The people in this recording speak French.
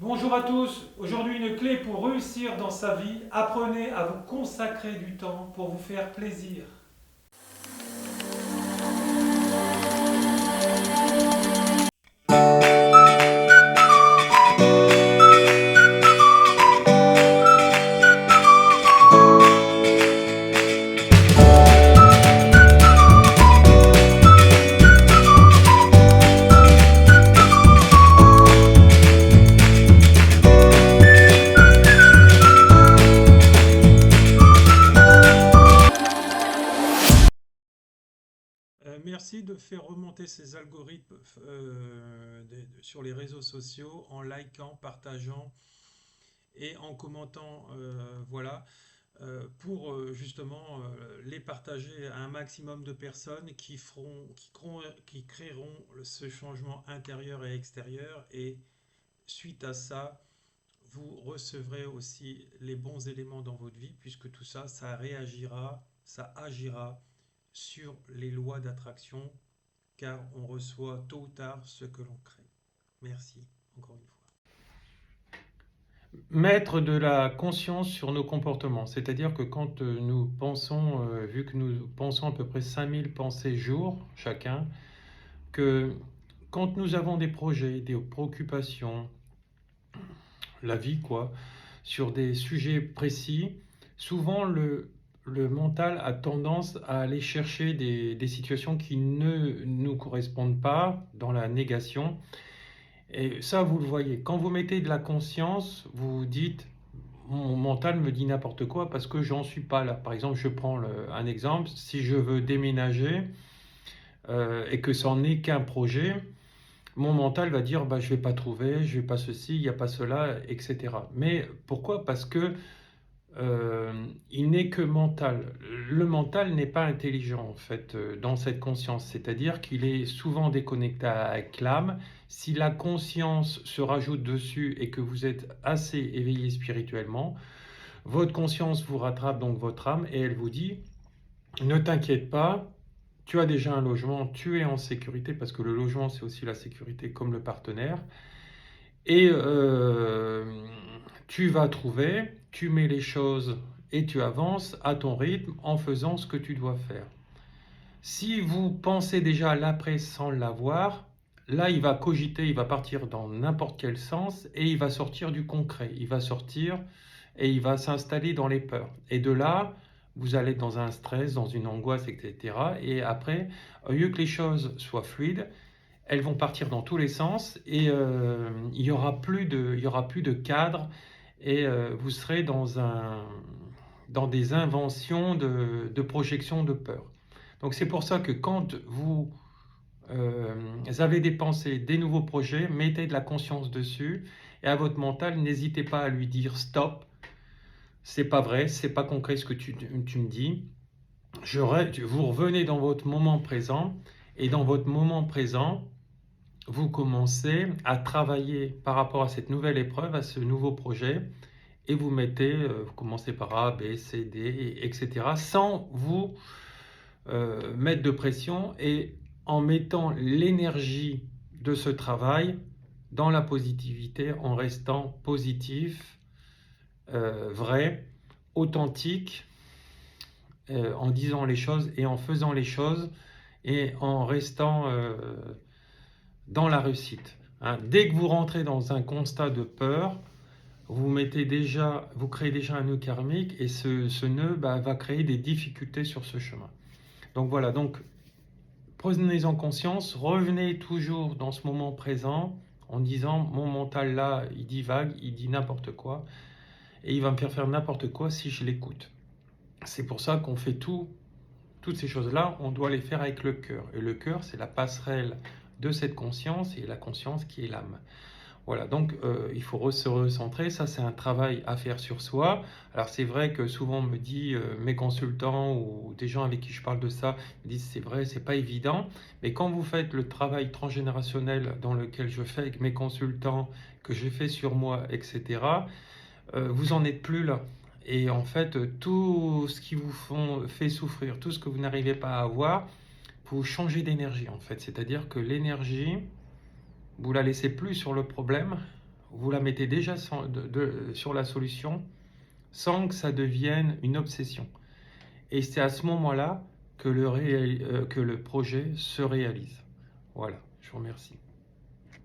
Bonjour à tous, aujourd'hui une clé pour réussir dans sa vie, apprenez à vous consacrer du temps pour vous faire plaisir. Merci de faire remonter ces algorithmes sur les réseaux sociaux en likant, partageant et en commentant, voilà, pour justement les partager à un maximum de personnes qui créeront ce changement intérieur et extérieur. Et suite à ça, vous recevrez aussi les bons éléments dans votre vie, puisque tout ça, ça réagira, ça agira sur les lois d'attraction, car on reçoit tôt ou tard ce que l'on crée. Merci, encore une fois. Mettre de la conscience sur nos comportements, c'est-à-dire que quand nous pensons, vu que nous pensons à peu près 5000 pensées jour chacun, que quand nous avons des projets, des préoccupations, la vie quoi, sur des sujets précis, souvent le mental a tendance à aller chercher des situations qui ne nous correspondent pas dans la négation. Et ça, vous le voyez. Quand vous mettez de la conscience, vous vous dites, mon mental me dit n'importe quoi parce que j'en suis pas là. Par exemple, je prends un exemple. Si je veux déménager et que ça n'est qu'un projet, mon mental va dire bah, je vais pas trouver, je vais pas ceci, il n'y a pas cela, etc. Mais pourquoi? Parce que il n'est que mental. Le mental n'est pas intelligent en fait dans cette conscience, c'est-à-dire qu'il est souvent déconnecté avec l'âme. Si la conscience se rajoute dessus et que vous êtes assez éveillé spirituellement, votre conscience vous rattrape donc votre âme et elle vous dit ne t'inquiète pas, tu as déjà un logement, tu es en sécurité parce que le logement c'est aussi la sécurité comme le partenaire. Et tu vas trouver, tu mets les choses et tu avances à ton rythme en faisant ce que tu dois faire. Si vous pensez déjà à l'après sans l'avoir, là il va cogiter, il va partir dans n'importe quel sens et il va sortir du concret. Il va sortir et il va s'installer dans les peurs. Et de là, vous allez être dans un stress, dans une angoisse, etc. Et après, au lieu que les choses soient fluides, elles vont partir dans tous les sens et il n'y aura plus de cadre et vous serez dans des inventions de projection de peur. Donc c'est pour ça que quand vous avez des pensées, des nouveaux projets, mettez de la conscience dessus et à votre mental, n'hésitez pas à lui dire stop, c'est pas vrai, c'est pas concret ce que tu me dis. Vous revenez dans votre moment présent et dans votre moment présent, vous commencez à travailler par rapport à cette nouvelle épreuve, à ce nouveau projet, et vous mettez, vous commencez par A, B, C, D, etc., sans vous mettre de pression et en mettant l'énergie de ce travail dans la positivité, en restant positif, vrai, authentique, en disant les choses et en faisant les choses et en restant dans la réussite. Hein. Dès que vous rentrez dans un constat de peur, vous créez déjà un nœud karmique et ce nœud va créer des difficultés sur ce chemin. Donc voilà, donc prenez-en conscience, revenez toujours dans ce moment présent en disant mon mental là, il divague, il dit n'importe quoi et il va me faire n'importe quoi si je l'écoute. C'est pour ça qu'on fait toutes ces choses-là, on doit les faire avec le cœur. Et le cœur, c'est la passerelle de cette conscience et la conscience qui est l'âme. Voilà, donc il faut se recentrer, ça c'est un travail à faire sur soi. Alors c'est vrai que souvent on me dit, mes consultants ou des gens avec qui je parle de ça, me disent c'est vrai, c'est pas évident, mais quand vous faites le travail transgénérationnel dans lequel je fais avec mes consultants, que j'ai fait sur moi, etc., vous en êtes plus là. Et en fait, tout ce qui vous fait souffrir, tout ce que vous n'arrivez pas à avoir, vous changez d'énergie en fait. C'est-à-dire que l'énergie, vous la laissez plus sur le problème, vous la mettez déjà sur la solution sans que ça devienne une obsession. Et c'est à ce moment-là que que le projet se réalise. Voilà, je vous remercie.